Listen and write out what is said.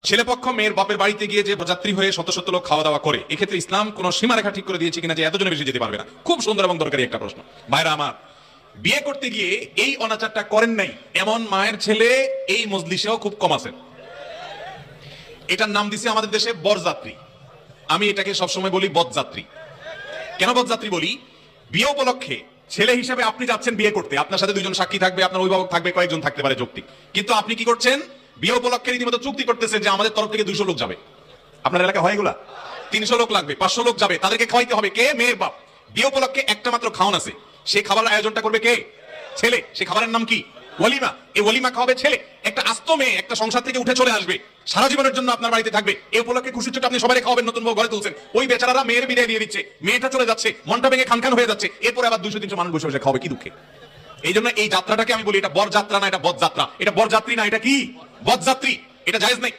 ছেলেপক্ষ মেয়ের বাপের বাড়িতে গিয়ে যে যাত্রী হয়ে শত শত লোক খাওয়া দাওয়া করে, এক্ষেত্রে ইসলাম কোন সীমারেখা ঠিক করে দিয়েছে কিনা যে এতজনের বেশি যেতে পারবে না? খুব সুন্দর এবং দরকারি একটা প্রশ্ন। ভাইরা আমার, বিয়ে করতে গিয়ে এই অনাচারটা করেন নাই এমন মায়ের ছেলে এই মজলিসেও খুব কম আছেন। এটার নাম দিছে আমাদের দেশে বরযাত্রী। আমি এটাকে সবসময় বলি বদযাত্রী। কেন বদযাত্রী বলি? বিয়ে উপলক্ষে ছেলে হিসেবে আপনি যাচ্ছেন বিয়ে করতে, আপনার সাথে দুইজন সাক্ষী থাকবে, আপনার অভিভাবক থাকবে, কয়েকজন থাকতে পারে যৌক্তিক। কিন্তু আপনি কি করছেন? বিয়ে উপলক্ষে রীতিমতো চুক্তি করতেছেন যে আমাদের তরফ থেকে 200 লোক যাবে। আপনার এলাকা হয় এগুলা? 300 লোক লাগবে, 500 লোক যাবে, তাদেরকে খাওয়াইতে হবে। কে? মেয়ের বাপ। বিয়ে উপলক্ষে একটা মাত্র খাওয়ান আছে, সেই খাবারের আয়োজনটা করবে কে? ছেলে। সেই খাবারের নাম কি? ওয়ালিমা। এই ওয়ালিমা খাওয়াবে ছেলে। একটা আস্ত মেয়ে একটা সংসার থেকে উঠে চলে আসবে, সারা জীবনের জন্য আপনার বাড়িতে থাকবে। এই উপলক্ষে খুশি ছোট আপনি সবাই খাওয়াবেন, নতুন বউ ঘরে তুলছেন, ওই বেচারারা মেয়ের বিদায় দিয়ে দিচ্ছে, মেয়েটা চলে যাচ্ছে, মনটা ভেঙে খানখান হয়ে যাচ্ছে, এরপরে আবার 200-300 মানুষ বসে বসে খাওয়াবে, কি দুঃখে। এই জন্য এই যাত্রাটাকে আমি বলি এটা বরযাত্রা না, এটা বদযাত্রা। এটা বরযাত্রী না, এটা কি? বদযাত্রী। এটা জায়েজ নাই।